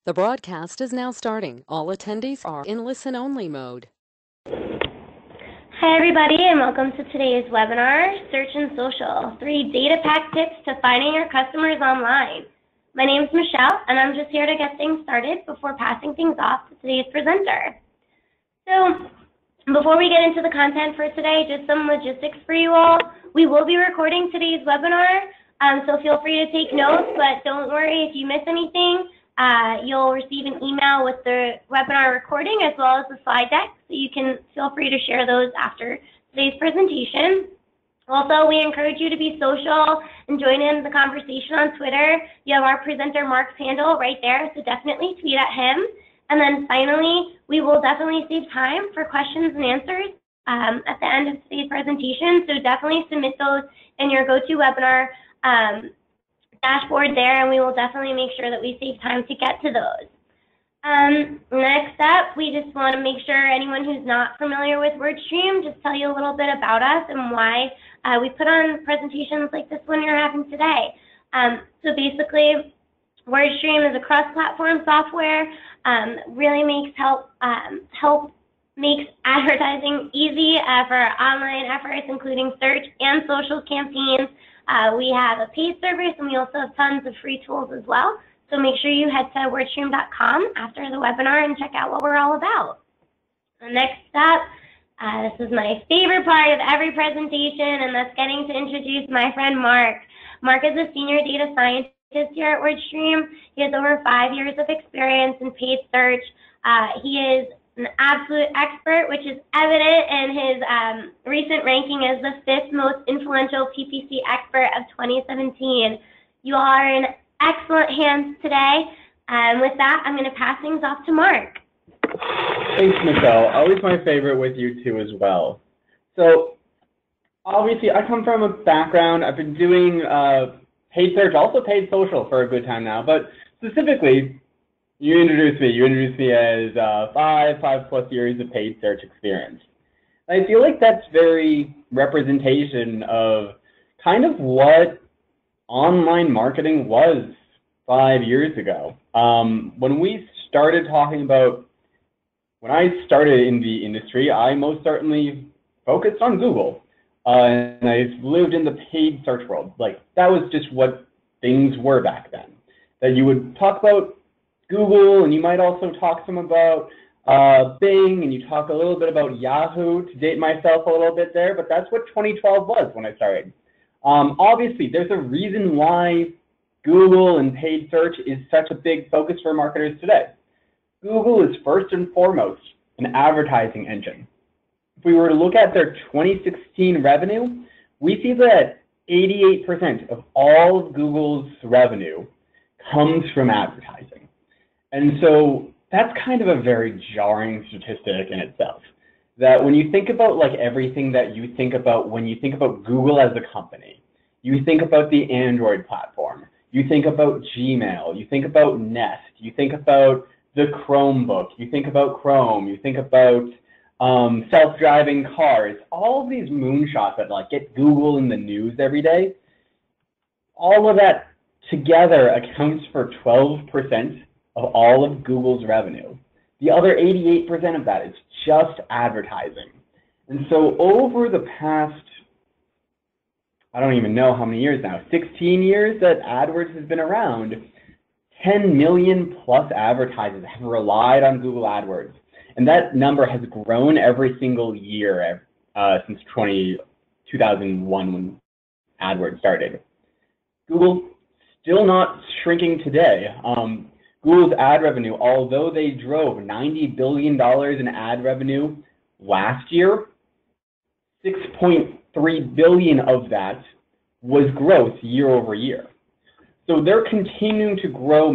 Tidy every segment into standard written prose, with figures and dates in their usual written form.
The broadcast is now starting. All attendees are in listen-only mode. Hi everybody, and welcome to today's webinar, Search and Social, 3 data-packed tips to finding your customers online. My name is Michelle, and I'm just here to get things started before passing things off to today's presenter. So, before we get into the content for today, just some logistics for you all. We will be recording today's webinar, so feel free to take notes, but don't worry if you miss anything. You'll receive an email with the webinar recording as well as the slide deck, so you can feel free to share those after today's presentation. Also, we encourage you to be social and join in the conversation on Twitter. You have our presenter Mark's handle right there, so definitely tweet at him. And then finally, we will definitely save time for questions and answers at the end of today's presentation, so definitely submit those in your GoToWebinar dashboard there, and we will definitely make sure that we save time to get to those. Next up, we just want to make sure anyone who's not familiar with WordStream, just tell you a little bit about us and why we put on presentations like this one you're having today. So basically, WordStream is a cross-platform software, really makes makes advertising easy for online efforts, including search and social campaigns. We have a paid service, and we also have tons of free tools as well. So make sure you head to wordstream.com after the webinar and check out what we're all about. So next up, this is my favorite part of every presentation, and that's getting to introduce my friend Mark. Mark is a senior data scientist here at WordStream. He has over 5 years of experience in paid search. He is an absolute expert, which is evident in his recent ranking as the 5th most influential PPC expert of 2017. You all are in excellent hands today. And with that, I'm going to pass things off to Mark. Thanks, Michelle. Always my favorite with you too as well. So obviously, I come from a background. I've been doing paid search, also paid social for a good time now, but specifically, you introduced me as 5+ years of paid search experience. I feel like that's very representation of kind of what online marketing was 5 years ago. When we started talking about, when I started in the industry, I most certainly focused on Google. And I've lived in the paid search world. Like, that was just what things were back then. That you would talk about Google, and you might also talk some about Bing, and you talk a little bit about Yahoo, to date myself a little bit there, but that's what 2012 was when I started. Obviously, there's a reason why Google and paid search is such a big focus for marketers today. Google is first and foremost an advertising engine. If we were to look at their 2016 revenue, we see that 88% of all of Google's revenue comes from advertising. And so that's kind of a very jarring statistic in itself, that when you think about like everything that you think about when you think about Google as a company, you think about the Android platform, you think about Gmail, you think about Nest, you think about the Chromebook, you think about Chrome, you think about self-driving cars, all of these moonshots that like get Google in the news every day, all of that together accounts for 12% of all of Google's revenue. The other 88% of that is just advertising. And so over the past, I don't even know how many years now, 16 years that AdWords has been around, 10 million plus advertisers have relied on Google AdWords. And that number has grown every single year since 2001 when AdWords started. Google still not shrinking today. Google's ad revenue, although they drove $90 billion in ad revenue last year, 6.3 billion of that was growth year over year. So they're continuing to grow,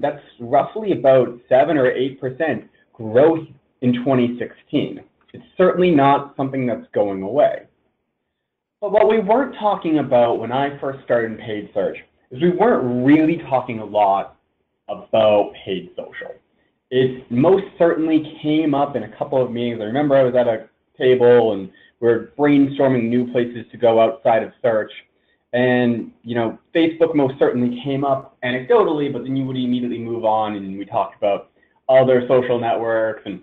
that's roughly about 7 or 8% growth in 2016. It's certainly not something that's going away. But what we weren't talking about when I first started in paid search is we weren't really talking a lot about paid social. It most certainly came up in a couple of meetings. I remember I was at a table and we were brainstorming new places to go outside of search. And, Facebook most certainly came up anecdotally, but then you would immediately move on, and we talked about other social networks and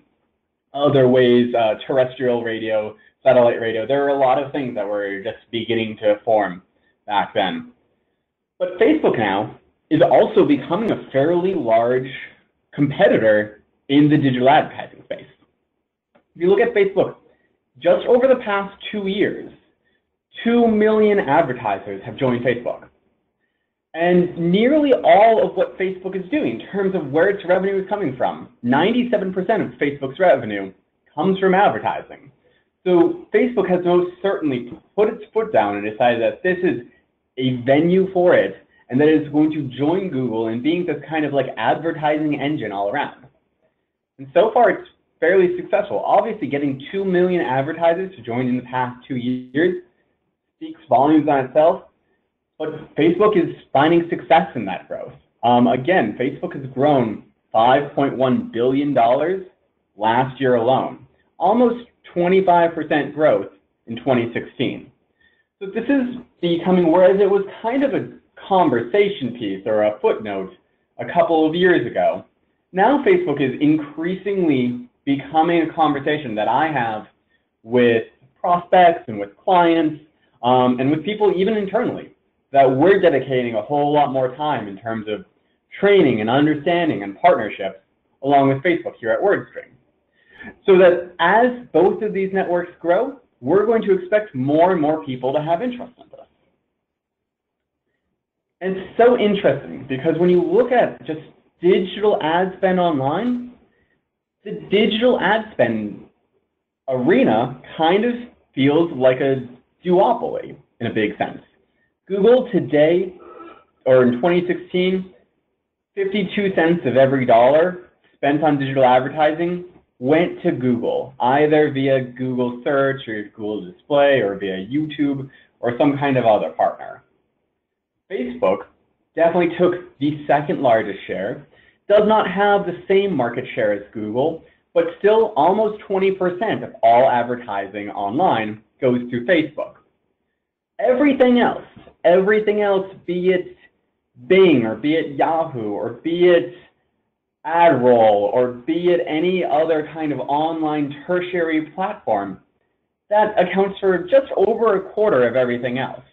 other ways, terrestrial radio, satellite radio. There were a lot of things that were just beginning to form back then. But Facebook now is also becoming a fairly large competitor in the digital advertising space. If you look at Facebook, just over the past 2 years, 2 million advertisers have joined Facebook. And nearly all of what Facebook is doing in terms of where its revenue is coming from, 97% of Facebook's revenue comes from advertising. So Facebook has most certainly put its foot down and decided that this is a venue for it, and that it's going to join Google in being this kind of like advertising engine all around. And so far, it's fairly successful. Obviously, getting 2 million advertisers to join in the past 2 years speaks volumes on itself, but Facebook is finding success in that growth. Again, Facebook has grown $5.1 billion last year alone, almost 25% growth in 2016. So this is becoming, whereas it was kind of a conversation piece or a footnote a couple of years ago, now Facebook is increasingly becoming a conversation that I have with prospects and with clients and with people even internally, that we're dedicating a whole lot more time in terms of training and understanding and partnerships along with Facebook here at WordStream. So that as both of these networks grow, we're going to expect more and more people to have interest in this. And it's so interesting because when you look at just digital ad spend online, the digital ad spend arena kind of feels like a duopoly in a big sense. Google today, or in 2016, 52 cents of every dollar spent on digital advertising went to Google, either via Google Search or Google Display or via YouTube or some kind of other partner. Facebook definitely took the second largest share, does not have the same market share as Google, but still almost 20% of all advertising online goes through Facebook. Everything else, be it Bing or be it Yahoo or be it AdRoll or be it any other kind of online tertiary platform, that accounts for just over a quarter of everything else.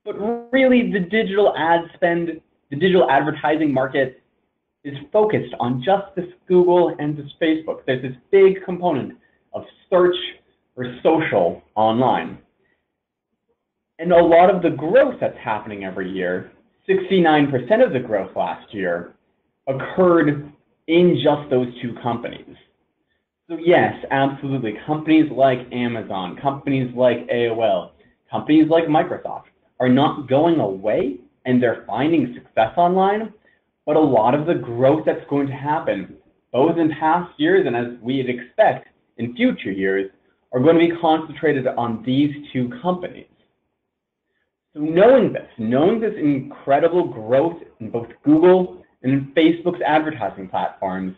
But really the digital ad spend, the digital advertising market is focused on just this Google and this Facebook. There's this big component of search or social online. And a lot of the growth that's happening every year, 69% of the growth last year, occurred in just those two companies. So yes, absolutely, companies like Amazon, companies like AOL, companies like Microsoft are not going away and they're finding success online, but a lot of the growth that's going to happen, both in past years and as we'd expect in future years, are going to be concentrated on these two companies. So knowing this incredible growth in both Google and in Facebook's advertising platforms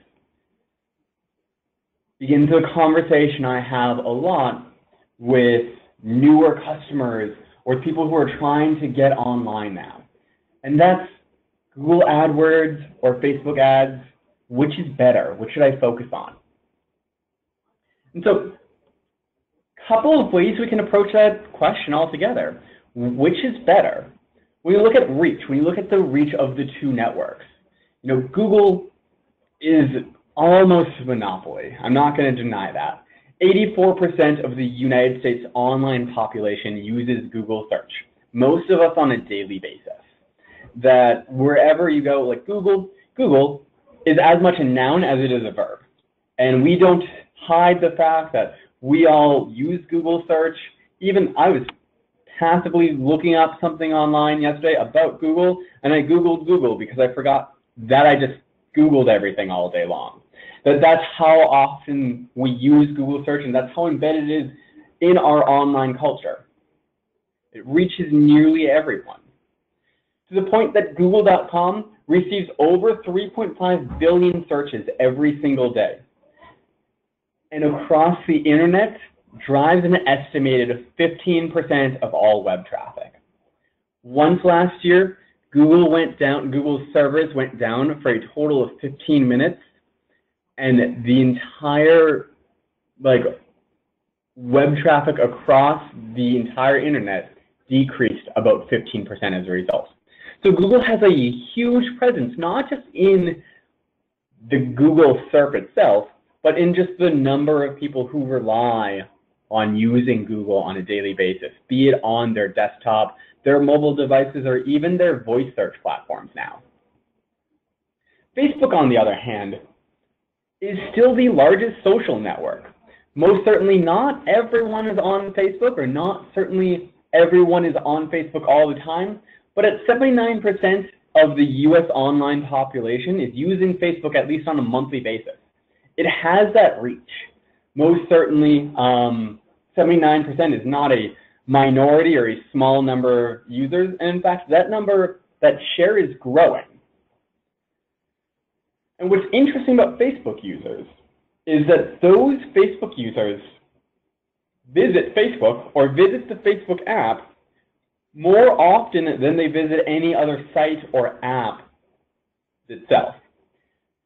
begins a conversation I have a lot with newer customers or people who are trying to get online now. And that's Google AdWords or Facebook ads, which is better? Which should I focus on? And so a couple of ways we can approach that question altogether. Which is better? When you look at reach, when you look at the reach of the two networks, Google is almost a monopoly. I'm not going to deny that. 84% of the United States online population uses Google search, most of us on a daily basis. That wherever you go, like Google is as much a noun as it is a verb. And we don't hide the fact that we all use Google search. Even I was passively looking up something online yesterday about Google, and I Googled Google because I forgot that I just Googled everything all day long. That's how often we use Google search, and that's how embedded it is in our online culture. It reaches nearly everyone, to the point that Google.com receives over 3.5 billion searches every single day. And across the internet, drives an estimated 15% of all web traffic. Once last year, Google's servers went down for a total of 15 minutes, and the entire web traffic across the entire internet decreased about 15% as a result. So Google has a huge presence, not just in the Google SERP itself, but in just the number of people who rely on using Google on a daily basis, be it on their desktop, their mobile devices, or even their voice search platforms now. Facebook, on the other hand, is still the largest social network. Most certainly not everyone is on Facebook, or not certainly everyone is on Facebook all the time, but at 79% of the US online population is using Facebook at least on a monthly basis. It has that reach. Most certainly, 79% is not a minority or a small number of users, and in fact, that share is growing. And what's interesting about Facebook users is that those Facebook users visit Facebook or visit the Facebook app more often than they visit any other site or app itself.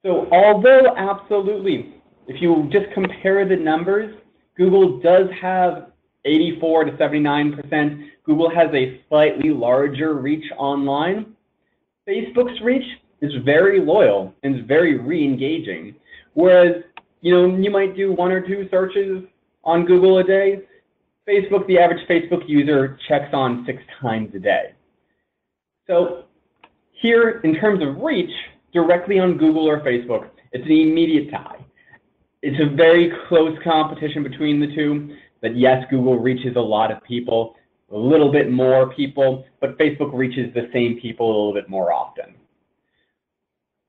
So although absolutely, if you just compare the numbers, Google does have 84 to 79%. Google has a slightly larger reach online. Facebook's reach is very loyal and is very re-engaging. Whereas, you might do 1 or 2 searches on Google a day. Facebook, the average Facebook user checks on 6 times a day. So here, in terms of reach, directly on Google or Facebook, it's an immediate tie. It's a very close competition between the two, that yes, Google reaches a lot of people, a little bit more people, but Facebook reaches the same people a little bit more often.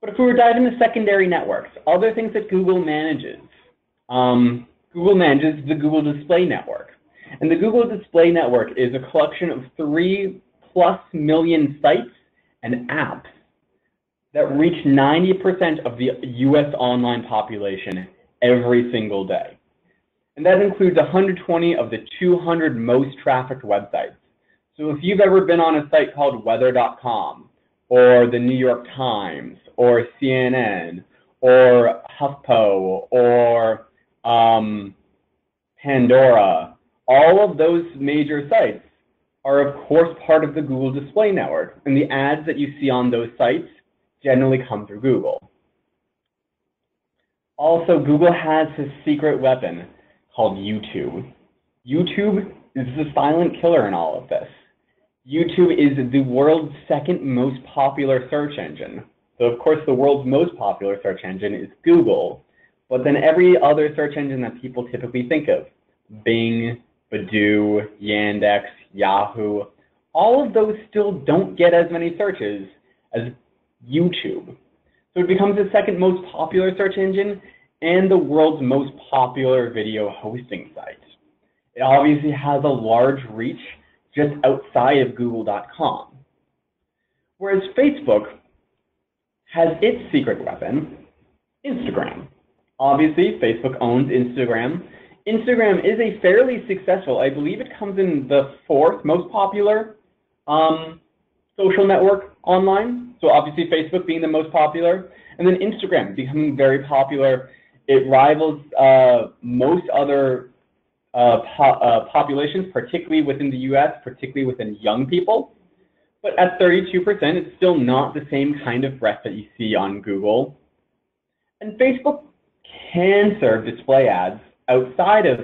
But if we were diving into secondary networks, other things that Google manages, Google manages the Google Display Network. And the Google Display Network is a collection of 3+ million sites and apps that reach 90% of the US online population every single day. And that includes 120 of the 200 most trafficked websites. So if you've ever been on a site called weather.com, or the New York Times, or CNN, or HuffPo, or Pandora, all of those major sites are of course part of the Google Display Network, and the ads that you see on those sites generally come through Google. Also, Google has a secret weapon called YouTube. YouTube is the silent killer in all of this. YouTube is the world's second most popular search engine. So of course the world's most popular search engine is Google, but then every other search engine that people typically think of, Bing, Baidu, Yandex, Yahoo, all of those still don't get as many searches as YouTube. So it becomes the second most popular search engine and the world's most popular video hosting site. It obviously has a large reach just outside of Google.com. Whereas Facebook has its secret weapon, Instagram. Obviously, Facebook owns Instagram. Instagram is a fairly successful, I believe it comes in the 4th most popular social network online. So obviously Facebook being the most popular, and then Instagram becoming very popular. It rivals most other populations, particularly within the US, particularly within young people. But at 32%, it's still not the same kind of breadth that you see on Google. And Facebook can serve display ads outside of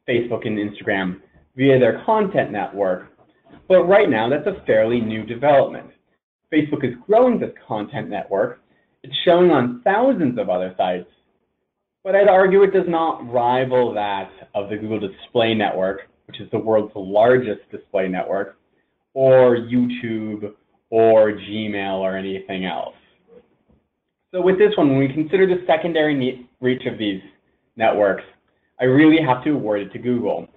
Facebook and Instagram via their content network. But right now, that's a fairly new development. Facebook is growing this content network. It's showing on thousands of other sites, but I'd argue it does not rival that of the Google Display Network, which is the world's largest display network, or YouTube, or Gmail, or anything else. So with this one, when we consider the secondary reach of these networks, I really have to award it to Google.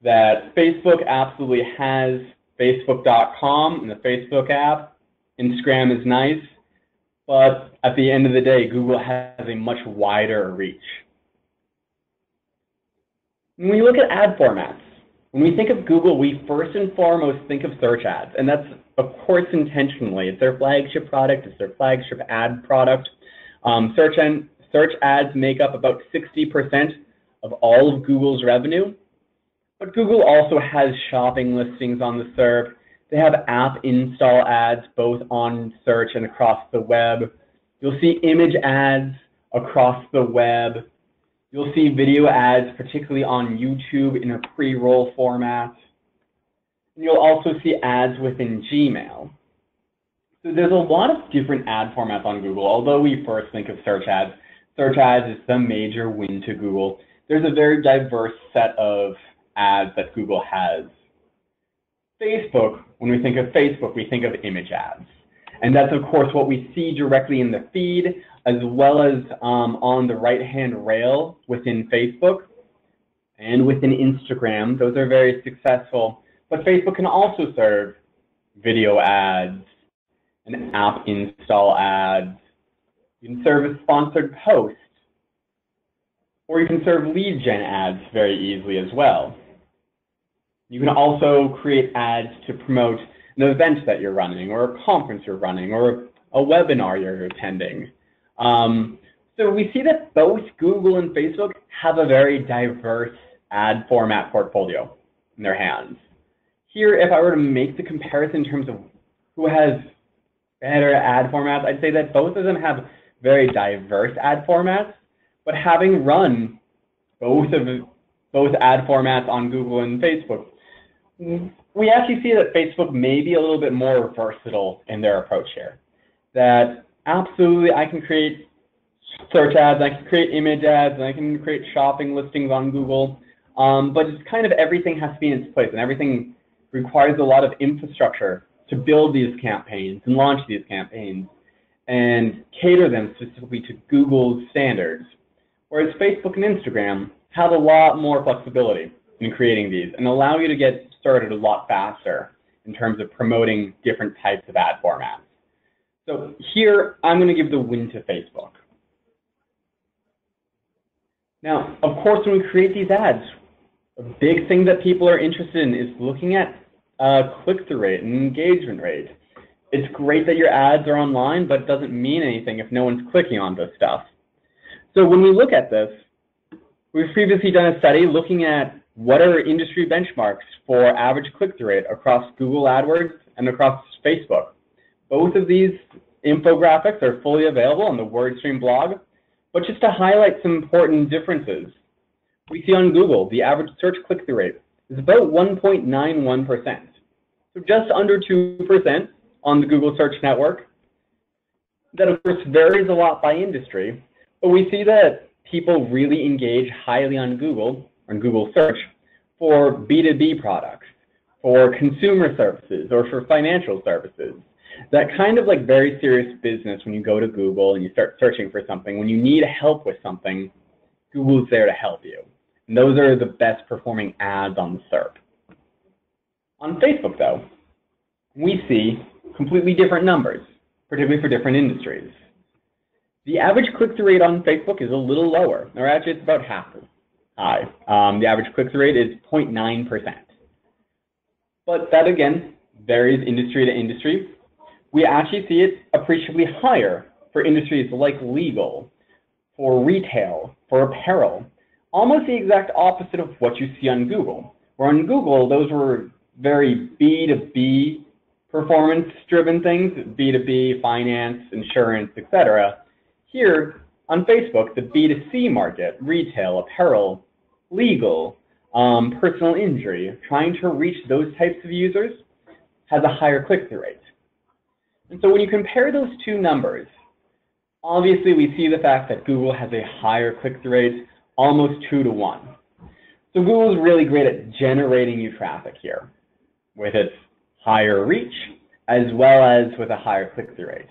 That Facebook absolutely has Facebook.com and the Facebook app. Instagram is nice, but at the end of the day, Google has a much wider reach. When we look at ad formats, When we think of Google, we first and foremost think of search ads, and that's, of course, intentionally. It's their flagship product, it's their flagship ad product. Search ads make up about 60% of all of Google's revenue, but Google also has shopping listings on the SERP. They have app install ads both on search and across the web. You'll see image ads across the web. You'll see video ads, particularly on YouTube in a pre-roll format. And you'll also see ads within Gmail. So there's a lot of different ad formats on Google. Although we first think of search ads is the major win to Google. There's a very diverse set of ads that Google has. Facebook, when we think of Facebook, we think of image ads. And that's, of course, what we see directly in the feed, as well as on the right-hand rail within Facebook and within Instagram. Those are very successful. But Facebook can also serve video ads and app install ads. You can serve a sponsored post, or you can serve lead gen ads very easily as well. You can also create ads to promote an event that you're running, or a conference you're running, or a webinar you're attending. So we see that both Google and Facebook have a very diverse ad format portfolio in their hands. Here, if I were to make the comparison in terms of who has better ad formats, I'd say that both of them have very diverse ad formats, but having run both ad formats on Google and Facebook, we actually see that Facebook may be a little bit more versatile in their approach here. That absolutely, I can create search ads, I can create image ads, and I can create shopping listings on Google, but it's kind of everything has to be in its place, and everything requires a lot of infrastructure to build these campaigns and launch these campaigns and cater them specifically to Google's standards. Whereas Facebook and Instagram have a lot more flexibility in creating these and allow you to get started a lot faster in terms of promoting different types of ad formats. So here, I'm going to give the win to Facebook. Now, of course, when we create these ads, a big thing that people are interested in is looking at click-through rate and engagement rate. It's great that your ads are online, but it doesn't mean anything if no one's clicking on this stuff. So when we look at this, we've previously done a study looking at what are industry benchmarks for average click-through rate across Google AdWords and across Facebook. Both of these infographics are fully available on the WordStream blog, but just to highlight some important differences, we see on Google the average search click-through rate is about 1.91%, so just under 2% on the Google Search Network. That, of course, varies a lot by industry, but we see that people really engage highly on Google Search for B2B products, for consumer services, or for financial services. That kind of like very serious business when you go to Google and you start searching for something. When you need help with something, Google's there to help you. And those are the best performing ads on the SERP. On Facebook, though, we see completely different numbers, particularly for different industries. The average click-through rate on Facebook is a little lower, or actually it's about half as high. The average click-through rate is 0.9%. But that, again, varies industry to industry. We actually see it appreciably higher for industries like legal, for retail, for apparel, almost the exact opposite of what you see on Google. Where on Google, those were very B2B performance-driven things, B2B, finance, insurance, etc. Here on Facebook, the B2C market, retail, apparel, legal, personal injury, trying to reach those types of users has a higher click-through rate. And so when you compare those two numbers, obviously we see the fact that Google has a higher click-through rate, almost 2 to 1. So Google is really great at generating new traffic here with its higher reach as well as with a higher click-through rate.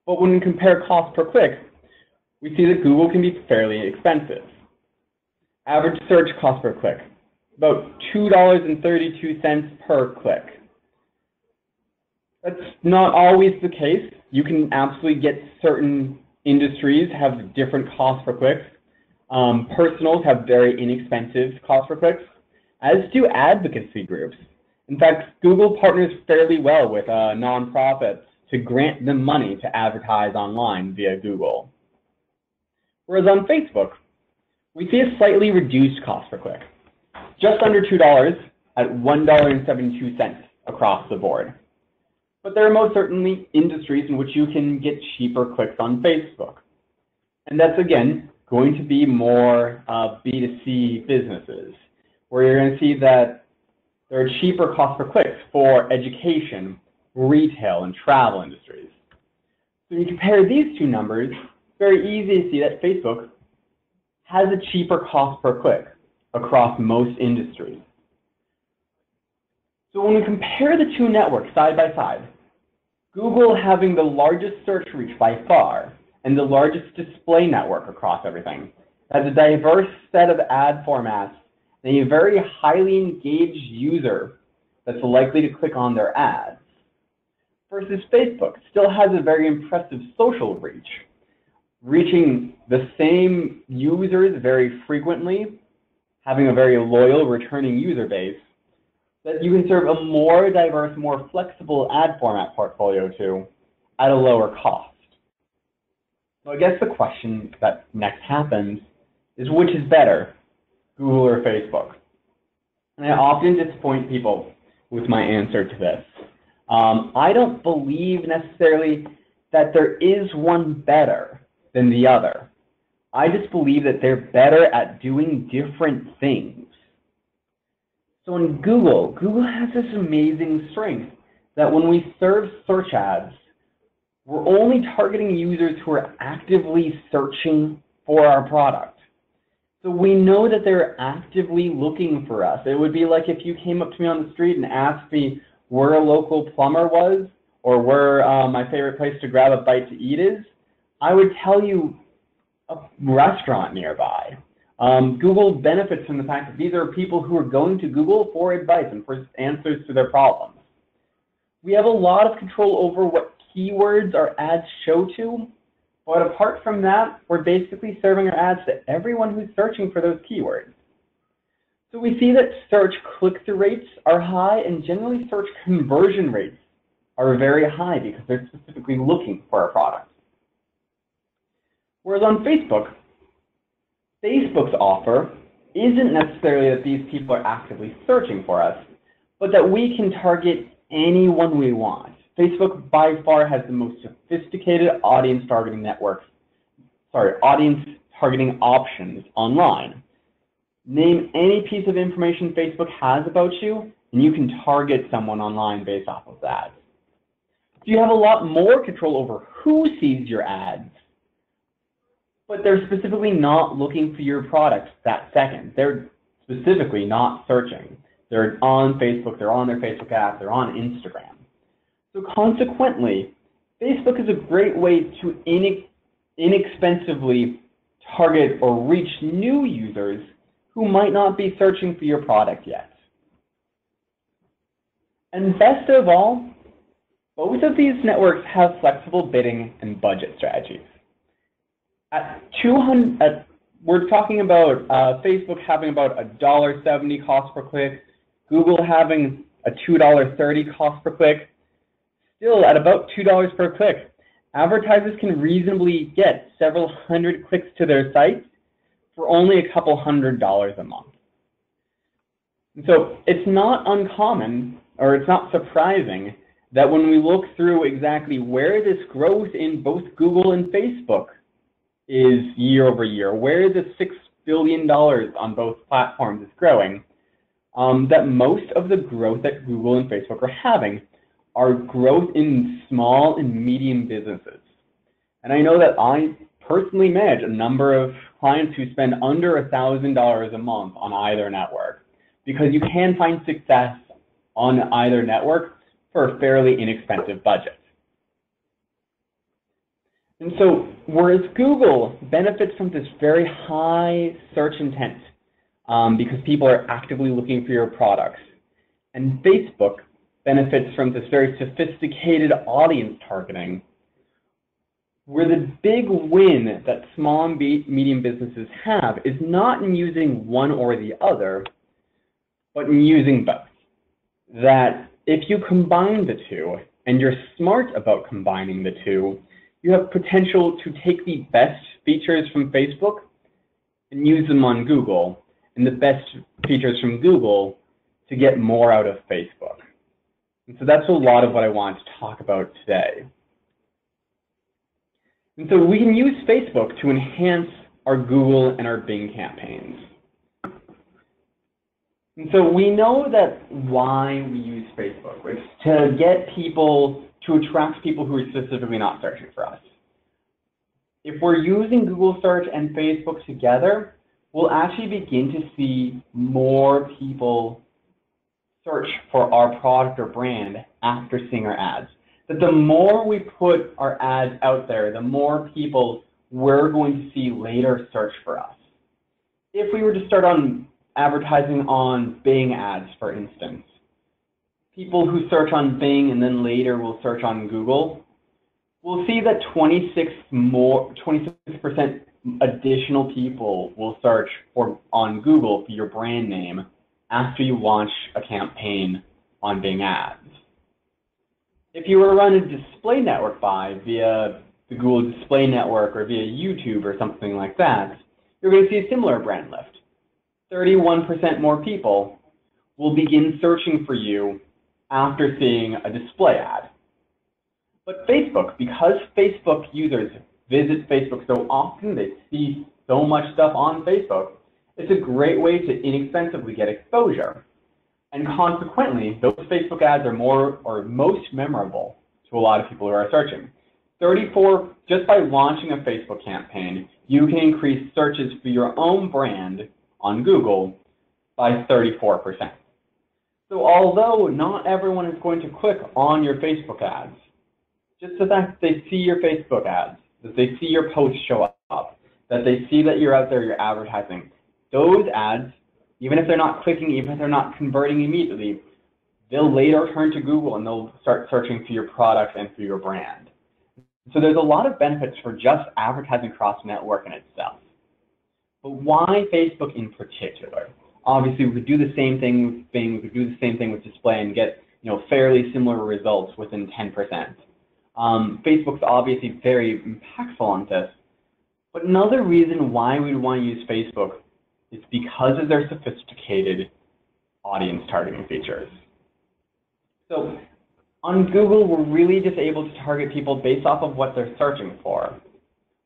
But when we compare cost per click, we see that Google can be fairly expensive. Average search cost per click, about $2.32 per click. That's not always the case. You can absolutely get certain industries have different costs per click. Personals have very inexpensive cost per clicks. as do advocacy groups. In fact, Google partners fairly well with nonprofits to grant them money to advertise online via Google. Whereas on Facebook, we see a slightly reduced cost per click, just under $2 at $1.72 across the board. But there are most certainly industries in which you can get cheaper clicks on Facebook. And that's, again, going to be more B2C businesses, where you're going to see that there are cheaper cost per clicks for education, retail, and travel industries. So when you compare these two numbers, it's very easy to see that Facebook has a cheaper cost per click across most industries. So when we compare the two networks side by side, Google having the largest search reach by far and the largest display network across everything, has a diverse set of ad formats and a very highly engaged user that's likely to click on their ads. Versus Facebook still has a very impressive social reach, reaching the same users very frequently, having a very loyal returning user base, that you can serve a more diverse, more flexible ad format portfolio to at a lower cost. So I guess the question that next happens is, which is better, Google or Facebook? And I often disappoint people with my answer to this. I don't believe necessarily that there is one better than the other. I just believe that they're better at doing different things. So in Google has this amazing strength that when we serve search ads, we're only targeting users who are actively searching for our product. So we know that they're actively looking for us. It would be like if you came up to me on the street and asked me where a local plumber was or where my favorite place to grab a bite to eat is. I would tell you a restaurant nearby. Google benefits from the fact that these are people who are going to Google for advice and for answers to their problems. We have a lot of control over what keywords our ads show to, but apart from that, we're basically serving our ads to everyone who's searching for those keywords. So we see that search click-through rates are high, and generally search conversion rates are very high because they're specifically looking for our product. Whereas on Facebook, Facebook's offer isn't necessarily that these people are actively searching for us, but that we can target anyone we want. Facebook by far has the most sophisticated audience targeting audience targeting options online. Name any piece of information Facebook has about you, and you can target someone online based off of that. So you have a lot more control over who sees your ads, but they're specifically not looking for your product that second. They're specifically not searching. They're on Facebook, they're on their Facebook app, they're on Instagram. So consequently, Facebook is a great way to inexpensively target or reach new users who might not be searching for your product yet. And best of all, both of these networks have flexible bidding and budget strategies. We're talking about Facebook having about $1.70 cost per click, Google having a $2.30 cost per click. Still, at about $2 per click, advertisers can reasonably get several hundred clicks to their sites for only a couple $100s a month. And so it's not uncommon, or it's not surprising, that when we look through exactly where this growth in both Google and Facebook is year over year, where the $6 billion on both platforms is growing, that most of the growth that Google and Facebook are having are growth in small and medium businesses. And I know that I personally manage a number of clients who spend under $1,000 a month on either network, because you can find success on either network for a fairly inexpensive budget. And so, whereas Google benefits from this very high search intent because people are actively looking for your products, and Facebook benefits from this very sophisticated audience targeting, where the big win that small and medium businesses have is not in using one or the other, but in using both. That if you combine the two, and you're smart about combining the two, you have potential to take the best features from Facebook and use them on Google, and the best features from Google to get more out of Facebook. And so that's a lot of what I want to talk about today. And so we can use Facebook to enhance our Google and our Bing campaigns. And so we know that why we use Facebook. It's to get people, to attract people who are specifically not searching for us. If we're using Google search and Facebook together, we'll actually begin to see more people search for our product or brand after seeing our ads. That the more we put our ads out there, the more people we're going to see later search for us. If we were to start on advertising on Bing ads, for instance, people who search on Bing and then later will search on Google, we'll see that 26% additional people will search on Google for your brand name after you launch a campaign on Bing ads. If you were to run a display network buy via the Google Display Network or via YouTube or something like that, you're going to see a similar brand lift. 31% more people will begin searching for you after seeing a display ad. But Facebook, because Facebook users visit Facebook so often, they see so much stuff on Facebook, it's a great way to inexpensively get exposure. And consequently, those Facebook ads are most memorable to a lot of people who are searching. Just by launching a Facebook campaign, you can increase searches for your own brand on Google by 34%. So although not everyone is going to click on your Facebook ads, just the fact that they see your Facebook ads, that they see your posts show up, that they see that you're out there, you're advertising, those ads, even if they're not clicking, even if they're not converting immediately, they'll later turn to Google and they'll start searching for your product and for your brand. So there's a lot of benefits for just advertising cross-network in itself. But why Facebook in particular? Obviously, we could do the same thing with Bing, we could do the same thing with display and get fairly similar results within 10%. Facebook's obviously very impactful on this. But another reason why we'd want to use Facebook is because of their sophisticated audience targeting features. So on Google, we're really just able to target people based off of what they're searching for.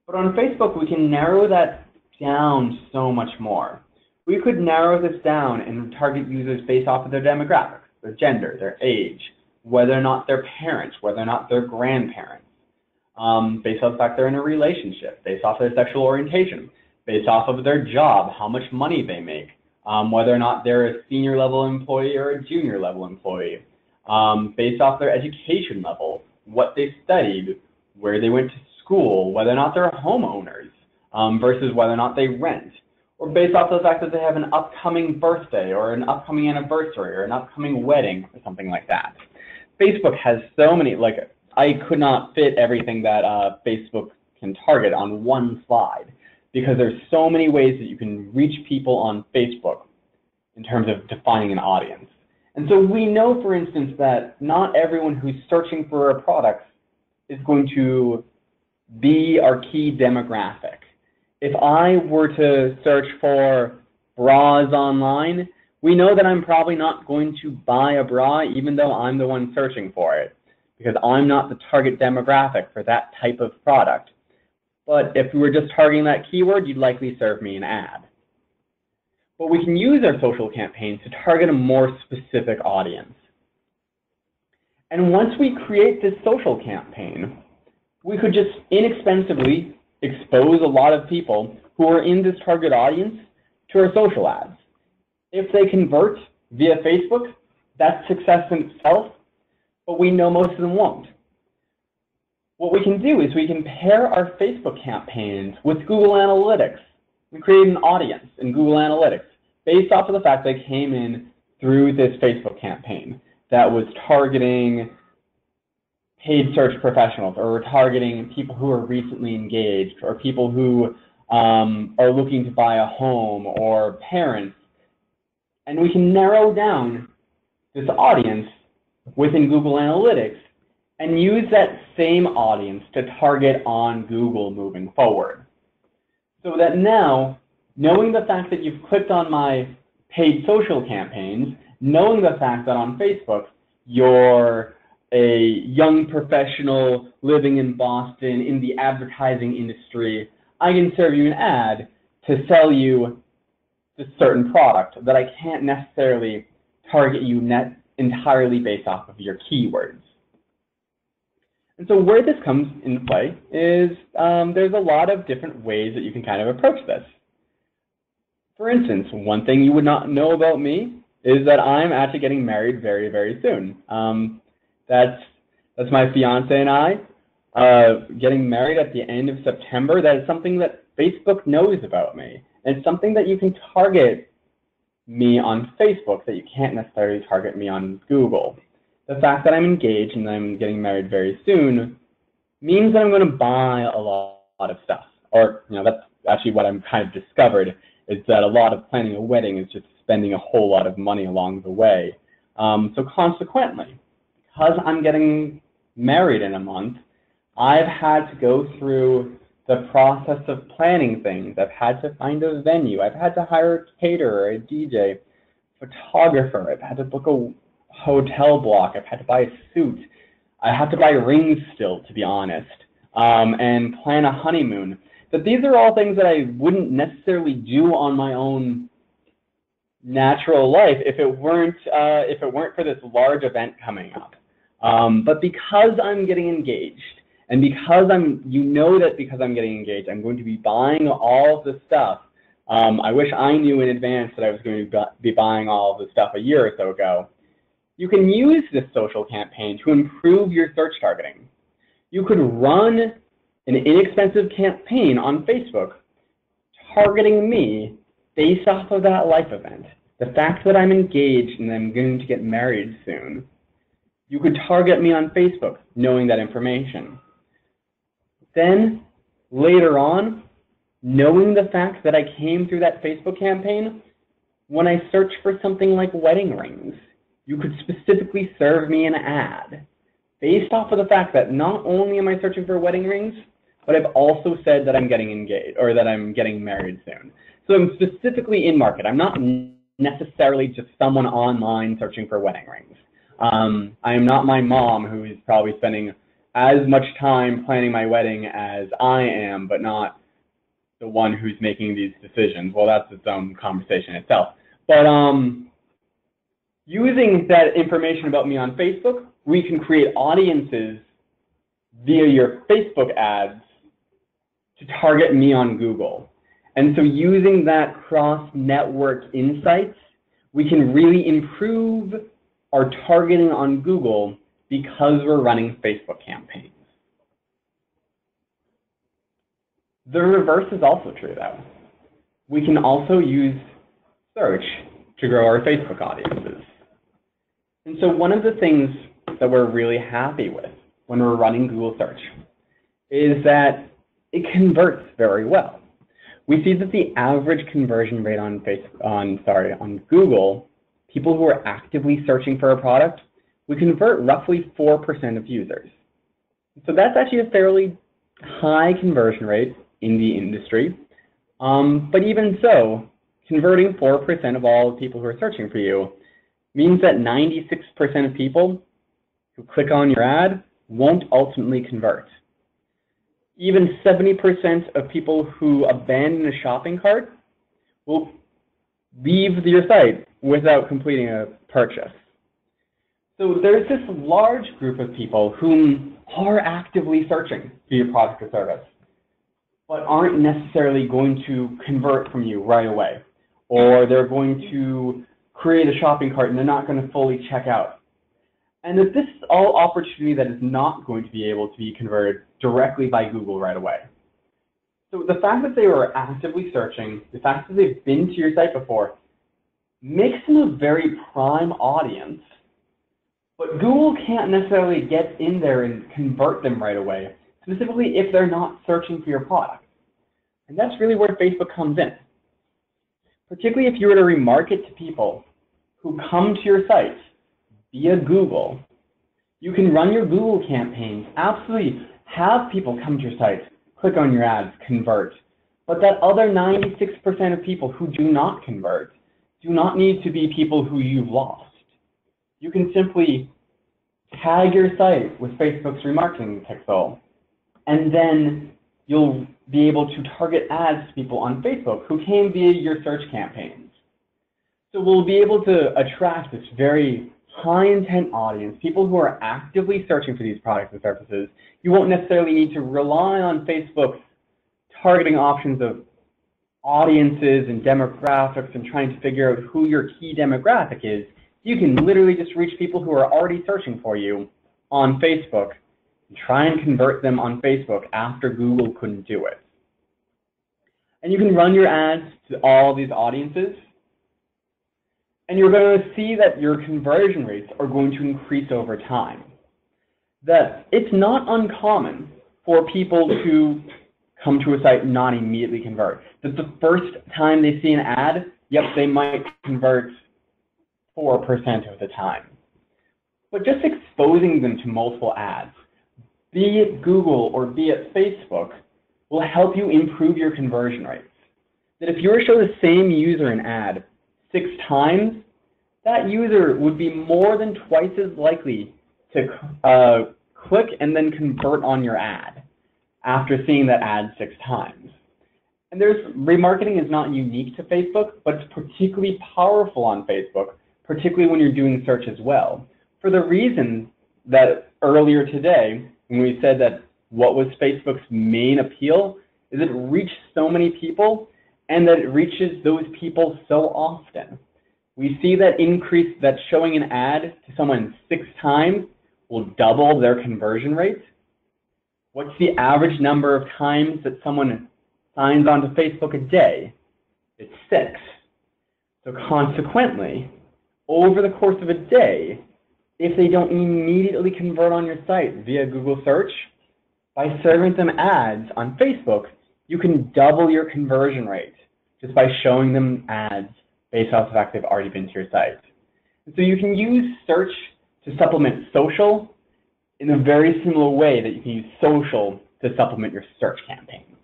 But on Facebook, we can narrow that down so much more. We could narrow this down and target users based off of their demographics, their gender, their age, whether or not they're parents, whether or not they're grandparents, based off the fact they're in a relationship, based off their sexual orientation, based off of their job, how much money they make, whether or not they're a senior level employee or a junior level employee, based off their education level, what they studied, where they went to school, whether or not they're homeowners, versus whether or not they rent, or based off the fact that they have an upcoming birthday or an upcoming anniversary or an upcoming wedding or something like that. Facebook has so many, I could not fit everything that Facebook can target on one slide because there's so many ways that you can reach people on Facebook in terms of defining an audience. And so we know, for instance, that not everyone who's searching for a product is going to be our key demographic. If I were to search for bras online, we know that I'm probably not going to buy a bra even though I'm the one searching for it, because I'm not the target demographic for that type of product. But if we were just targeting that keyword, you'd likely serve me an ad. But we can use our social campaigns to target a more specific audience. And once we create this social campaign, we could just inexpensively expose a lot of people who are in this target audience to our social ads. If they convert via Facebook, that's success in itself, but we know most of them won't. What we can do is we can pair our Facebook campaigns with Google Analytics. We create an audience in Google Analytics based off of the fact they came in through this Facebook campaign that was targeting paid search professionals, or targeting people who are recently engaged, or people who are looking to buy a home, or parents. And we can narrow down this audience within Google Analytics and use that same audience to target on Google moving forward. So that now, knowing the fact that you've clicked on my paid social campaigns, knowing the fact that on Facebook you're a young professional living in Boston in the advertising industry, I can serve you an ad to sell you this certain product that I can't necessarily target you entirely based off of your keywords. And so where this comes into play is there's a lot of different ways that you can kind of approach this. For instance, one thing you would not know about me is that I'm actually getting married very, very soon. That's my fiance and I getting married at the end of September. That is something that Facebook knows about me. And it's something that you can target me on Facebook that you can't necessarily target me on Google. The fact that I'm engaged and I'm getting married very soon means that I'm going to buy a lot of stuff. Or, that's actually what I'm kind of discovered, is that a lot of planning a wedding is just spending a whole lot of money along the way. So consequently, because I'm getting married in a month, I've had to go through the process of planning things. I've had to find a venue. I've had to hire a caterer, a DJ, photographer. I've had to book a hotel block. I've had to buy a suit. I have to buy rings still, to be honest, and plan a honeymoon. But these are all things that I wouldn't necessarily do on my own natural life if it weren't for this large event coming up. But because I'm getting engaged, and because because I'm getting engaged, I'm going to be buying all of the stuff. I wish I knew in advance that I was going to be buying all of the stuff a year or so ago. You can use this social campaign to improve your search targeting. You could run an inexpensive campaign on Facebook targeting me based off of that life event. The fact that I'm engaged and I'm going to get married soon. You could target me on Facebook knowing that information. Then, later on, knowing the fact that I came through that Facebook campaign, when I search for something like wedding rings, you could specifically serve me an ad based off of the fact that not only am I searching for wedding rings, but I've also said that I'm getting engaged or that I'm getting married soon. So I'm specifically in market. I'm not necessarily just someone online searching for wedding rings. I am not my mom, who is probably spending as much time planning my wedding as I am, but not the one who's making these decisions. Well, that's its own conversation itself. But using that information about me on Facebook, we can create audiences via your Facebook ads to target me on Google. And so using that cross-network insights, we can really improve our targeting on Google because we're running Facebook campaigns. The reverse is also true, though. We can also use search to grow our Facebook audiences. And so one of the things that we're really happy with when we're running Google search is that it converts very well. We see that the average conversion rate on Google, people who are actively searching for a product, we convert roughly 4% of users. So that's actually a fairly high conversion rate in the industry. But even so, converting 4% of all people who are searching for you means that 96% of people who click on your ad won't ultimately convert. Even 70% of people who abandon a shopping cart will leave your site without completing a purchase. So there's this large group of people who are actively searching for your product or service, but aren't necessarily going to convert from you right away, or they're going to create a shopping cart and they're not going to fully check out. And that this is all opportunity that is not going to be able to be converted directly by Google right away. So the fact that they were actively searching, the fact that they've been to your site before, makes them a very prime audience. But Google can't necessarily get in there and convert them right away, specifically if they're not searching for your product. And that's really where Facebook comes in. Particularly if you were to remarket to people who come to your site via Google. You can run your Google campaigns, absolutely have people come to your site, click on your ads, convert. But that other 96% of people who do not convert do not need to be people who you've lost. You can simply tag your site with Facebook's remarketing pixel, and then you'll be able to target ads to people on Facebook who came via your search campaigns. So we'll be able to attract this very high intent audience, people who are actively searching for these products and services. You won't necessarily need to rely on Facebook's targeting options of audiences and demographics and trying to figure out who your key demographic is. You can literally just reach people who are already searching for you on Facebook and try and convert them on Facebook after Google couldn't do it. And you can run your ads to all these audiences, and you're going to see that your conversion rates are going to increase over time. That it's not uncommon for people to come to a site and not immediately convert. That the first time they see an ad, yep, they might convert 4% of the time. But just exposing them to multiple ads, be it Google or be it Facebook, will help you improve your conversion rates. That if you were to show the same user an ad 6 times, that user would be more than twice as likely to click and then convert on your ad after seeing that ad 6 times. And remarketing is not unique to Facebook, but it's particularly powerful on Facebook, particularly when you're doing search as well. For the reason that earlier today, when we said that what was Facebook's main appeal, is it reached so many people and that it reaches those people so often. We see that increase, that showing an ad to someone 6 times will double their conversion rate. What's the average number of times that someone signs on to Facebook a day? It's 6. So consequently, over the course of a day, if they don't immediately convert on your site via Google search, by serving them ads on Facebook, you can double your conversion rate just by showing them ads based off the fact they've already been to your site. And so you can use search to supplement social in a very similar way that you can use social to supplement your search campaigns.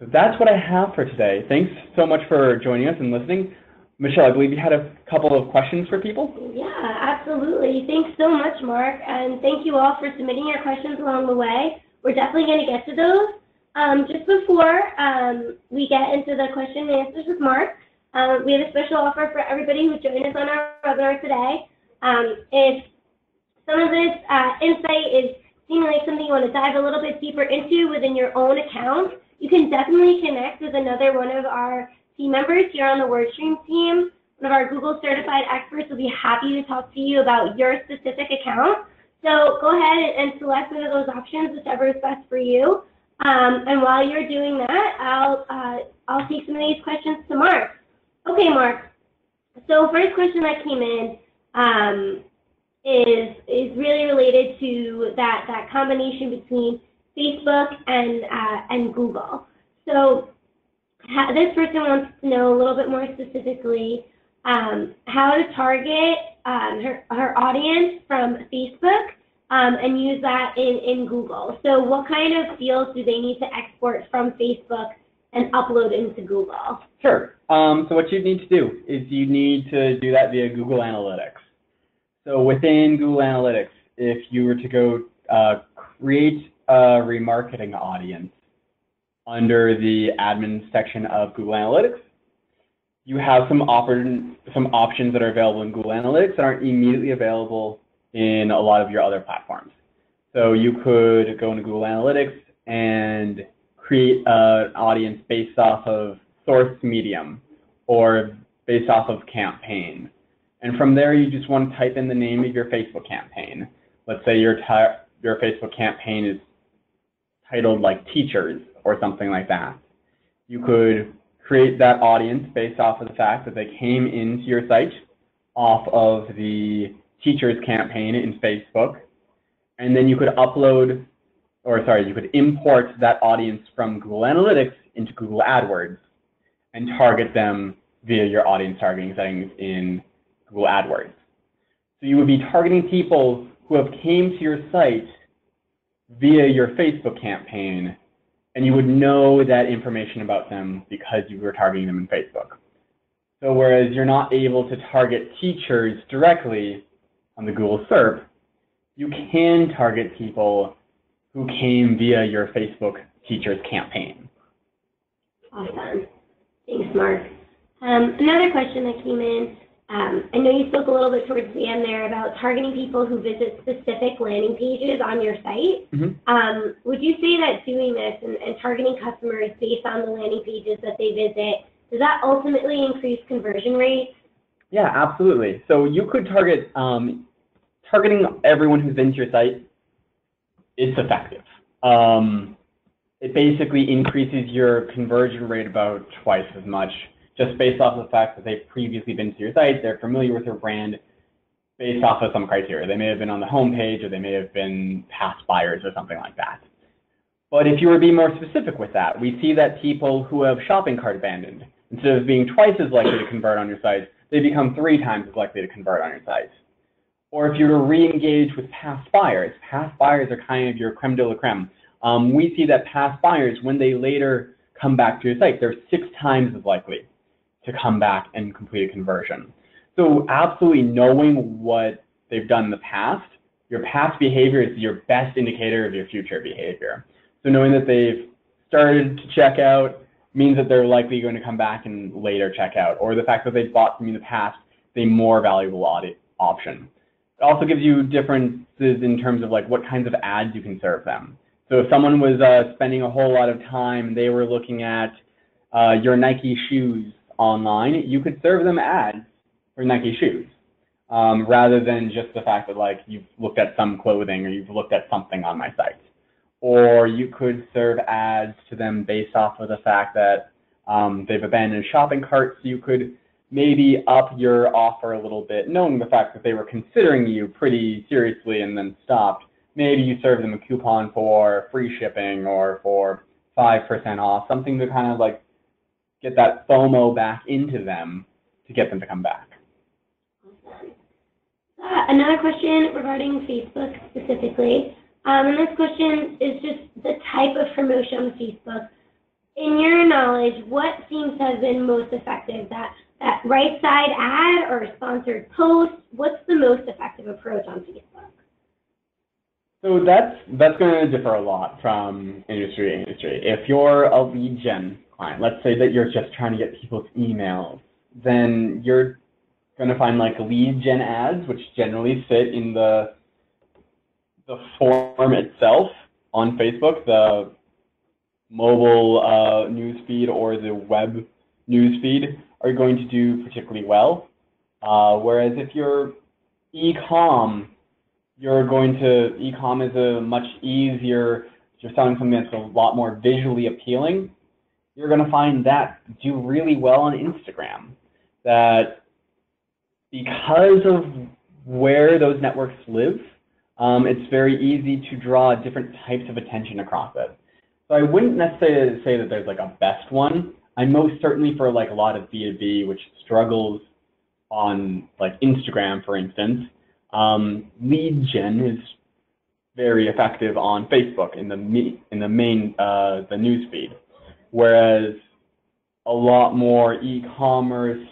So that's what I have for today. Thanks so much for joining us and listening. Michelle, I believe you had a couple of questions for people? Yeah, absolutely. Thanks so much, Mark, and thank you all for submitting your questions along the way. We're definitely going to get to those. Just before we get into the question and answers with Mark, we have a special offer for everybody who joined us on our webinar today. If some of this insight is seeming like something you want to dive a little bit deeper into within your own account, you can definitely connect with another one of our team members here on the WordStream team. One of our Google certified experts will be happy to talk to you about your specific account. So go ahead and select one of those options, whichever is best for you. And while you're doing that, I'll take some of these questions to Mark. Okay, Mark. So first question that came in is really related to that combination between Facebook and Google. So this person wants to know a little bit more specifically how to target her audience from Facebook and use that in Google. So what kind of fields do they need to export from Facebook and upload into Google? Sure. So what you need to do is you need to do that via Google Analytics. So within Google Analytics, if you were to go create a remarketing audience under the admin section of Google Analytics, you have some options that are available in Google Analytics that aren't immediately available in a lot of your other platforms. So you could go into Google Analytics and create an audience based off of source medium or based off of campaign. And from there, you just want to type in the name of your Facebook campaign. Let's say your Facebook campaign is titled like teachers or something like that. You could create that audience based off of the fact that they came into your site off of the teachers campaign in Facebook, and then you could you could import that audience from Google Analytics into Google AdWords and target them via your audience targeting settings in Google AdWords. So you would be targeting people who have came to your site via your Facebook campaign, and you would know that information about them because you were targeting them in Facebook. So whereas you're not able to target teachers directly on the Google SERP, you can target people who came via your Facebook teachers campaign. Awesome. Thanks, Mark. Another question that came in, I know you spoke a little bit towards the end there about targeting people who visit specific landing pages on your site. Mm-hmm. Would you say that doing this and targeting customers based on the landing pages that they visit, does that ultimately increase conversion rates? Yeah, absolutely. So you could target, targeting everyone who's been to your site, it's effective. It basically increases your conversion rate about twice as much, just based off of the fact that they've previously been to your site, they're familiar with your brand, based off of some criteria. They may have been on the homepage, or they may have been past buyers or something like that. But if you were to be more specific with that, we see that people who have shopping cart abandoned, instead of being twice as likely to convert on your site, they become 3 times as likely to convert on your site. Or if you were to re-engage with past buyers are kind of your creme de la creme. We see that past buyers, when they later come back to your site, they're 6 times as likely to come back and complete a conversion. So absolutely knowing what they've done in the past, your past behavior is your best indicator of your future behavior. So knowing that they've started to check out means that they're likely going to come back and later check out, or the fact that they've bought from you in the past is a more valuable option. It also gives you differences in terms of like what kinds of ads you can serve them. So if someone was spending a whole lot of time, they were looking at your Nike shoes online, you could serve them ads for Nike shoes, rather than just the fact that like you've looked at some clothing or you've looked at something on my site. Or you could serve ads to them based off of the fact that they've abandoned a shopping cart, so you could maybe up your offer a little bit, knowing the fact that they were considering you pretty seriously and then stopped. Maybe you serve them a coupon for free shipping or for 5% off, something to kind of like get that FOMO back into them to get them to come back. Awesome. Another question regarding Facebook specifically. And this question is just the type of promotion on Facebook. In your knowledge, what seems to have been most effective? That right side ad or sponsored post? What's the most effective approach on Facebook? So that's going to differ a lot from industry to industry. If you're a lead gen client, let's say that you're just trying to get people's emails, then you're going to find like lead gen ads, which generally fit in the form itself on Facebook, the mobile news feed or the web news feed are going to do particularly well. Whereas if you're e-com, e-com is a much easier, if you're selling something that's a lot more visually appealing, you're going to find that do really well on Instagram. That because of where those networks live, it's very easy to draw different types of attention across it. So I wouldn't necessarily say that there's like a best one. I'm most certainly for like a lot of B2B, which struggles on like Instagram, for instance. Lead gen is very effective on Facebook in the main the news feed, whereas a lot more e-commerce,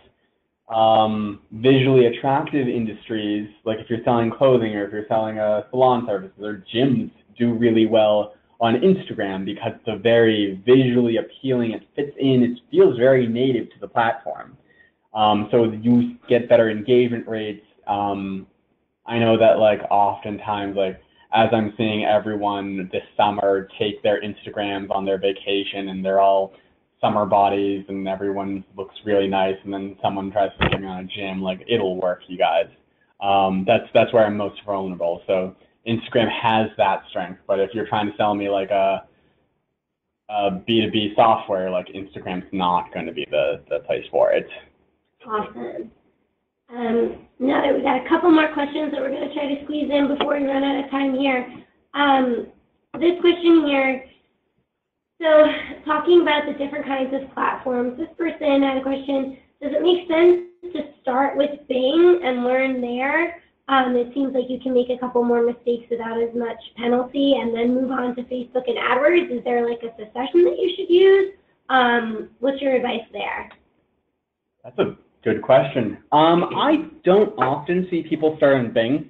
visually attractive industries, like if you're selling clothing or if you're selling salon services or gyms, do really well on Instagram because it's a very visually appealing, it fits in, it feels very native to the platform. So you get better engagement rates. I know that like oftentimes, like as I'm seeing everyone this summer take their Instagrams on their vacation and they're all summer bodies and everyone looks really nice, and then someone tries to get me on a gym, like it'll work, you guys. That's where I'm most vulnerable. So Instagram has that strength, but if you're trying to sell me like a B2B software, like Instagram's not going to be the place for it. Awesome. Now that we've got a couple more questions that we're going to try to squeeze in before we run out of time here. This question here, so talking about the different kinds of platforms, this person had a question, does it make sense to start with Bing and learn there? It seems like you can make a couple more mistakes without as much penalty and then move on to Facebook and AdWords. Is there like a succession that you should use? What's your advice there? That's a good question. I don't often see people start on Bing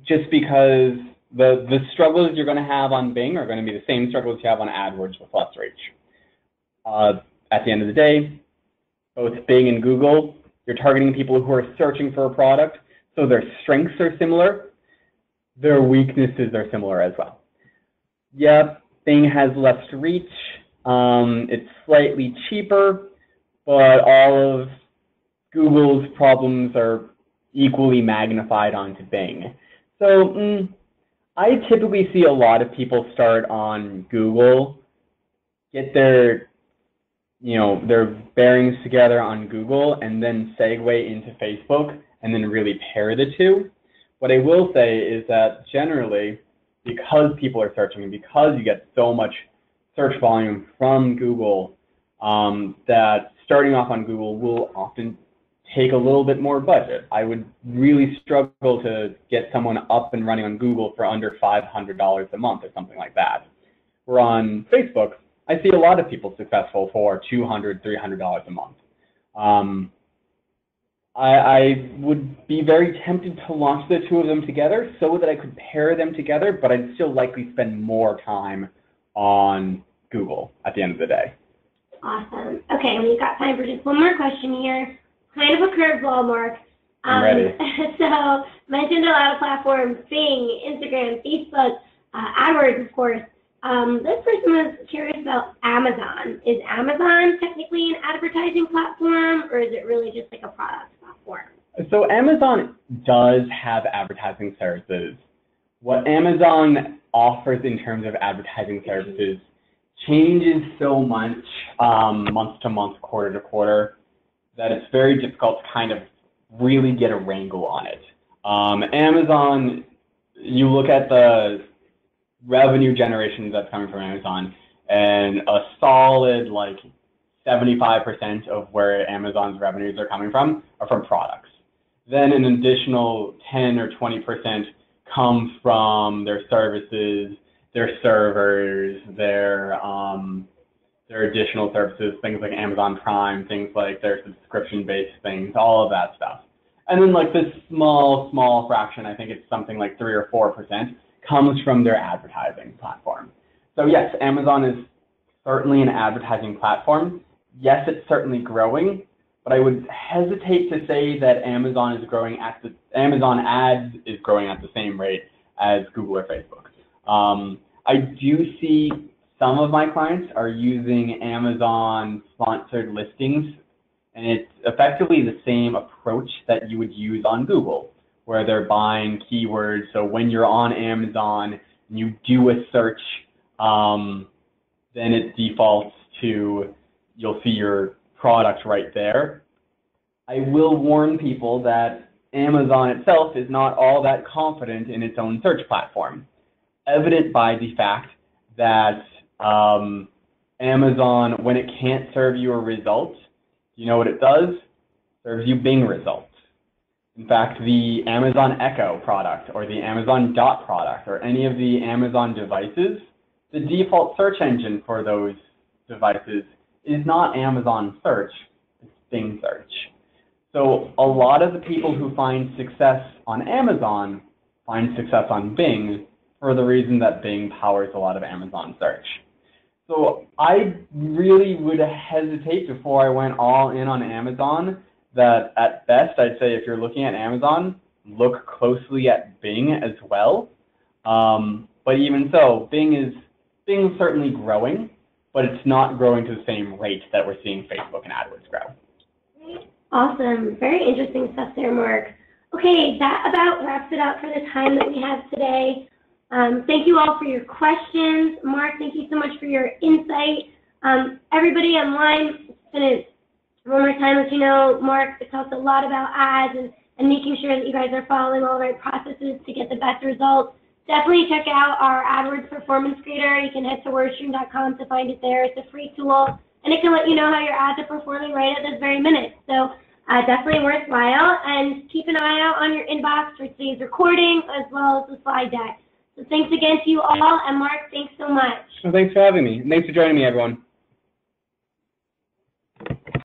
just because the struggles you're going to have on Bing are going to be the same struggles you have on AdWords with less reach. At the end of the day, both Bing and Google, you're targeting people who are searching for a product, so their strengths are similar. Their weaknesses are similar as well. Yep, Bing has less reach. It's slightly cheaper, but all of Google's problems are equally magnified onto Bing. So I typically see a lot of people start on Google, get their bearings together on Google, and then segue into Facebook, and then really pair the two. What I will say is that generally, because people are searching and because you get so much search volume from Google, that starting off on Google will often take a little bit more budget. I would really struggle to get someone up and running on Google for under $500 a month or something like that. Where on Facebook, I see a lot of people successful for $200, $300 a month. I would be very tempted to launch the two of them together so that I could pair them together, but I'd still likely spend more time on Google at the end of the day. Awesome. Okay, we've got time for just one more question here. Kind of a curveball, Mark. I'm ready. So, mentioned a lot of platforms, Bing, Instagram, Facebook, AdWords, of course. This person was curious about Amazon. Is Amazon technically an advertising platform, or is it really just like a product platform? So Amazon does have advertising services. What Amazon offers in terms of advertising services changes so much month to month, quarter to quarter, that it's very difficult to kind of really get a wrangle on it. Amazon, you look at the revenue generation that's coming from Amazon, and a solid like 75% of where Amazon's revenues are coming from are from products. Then an additional 10 or 20% comes from their services, their servers, their additional services, things like Amazon Prime, things like their subscription-based things, all of that stuff. And then like this small fraction, I think it's something like 3 or 4%, comes from their advertising platform. So yes, Amazon is certainly an advertising platform. Yes, it's certainly growing, but I would hesitate to say that Amazon Ads is growing at the same rate as Google or Facebook. I do see some of my clients are using Amazon sponsored listings, and it's effectively the same approach that you would use on Google, where they're buying keywords. So when you're on Amazon and you do a search, then it defaults to, you'll see your product right there. I will warn people that Amazon itself is not all that confident in its own search platform, evident by the fact that Amazon, when it can't serve you a result, you know what it does? Serves you Bing results. In fact, the Amazon Echo product or the Amazon Dot product or any of the Amazon devices, the default search engine for those devices is not Amazon search, it's Bing search. So a lot of the people who find success on Amazon find success on Bing for the reason that Bing powers a lot of Amazon search. So I really would hesitate before I went all in on Amazon that at best I'd say if you're looking at Amazon, look closely at Bing as well. But even so, Bing's certainly growing, but it's not growing to the same rate that we're seeing Facebook and AdWords grow. Awesome. Very interesting stuff there, Mark. Okay, that about wraps it up for the time that we have today. Thank you all for your questions. Mark, thank you so much for your insight. Everybody online, one more time, as you know, Mark talks a lot about ads and making sure that you guys are following all the right processes to get the best results. Definitely check out our AdWords Performance Grader. You can head to WordStream.com to find it there. It's a free tool and it can let you know how your ads are performing right at this very minute. So definitely worthwhile, and keep an eye out on your inbox for today's recording as well as the slide deck. So thanks again to you all, and Mark, thanks so much. Well, thanks for having me. Thanks for joining me, everyone.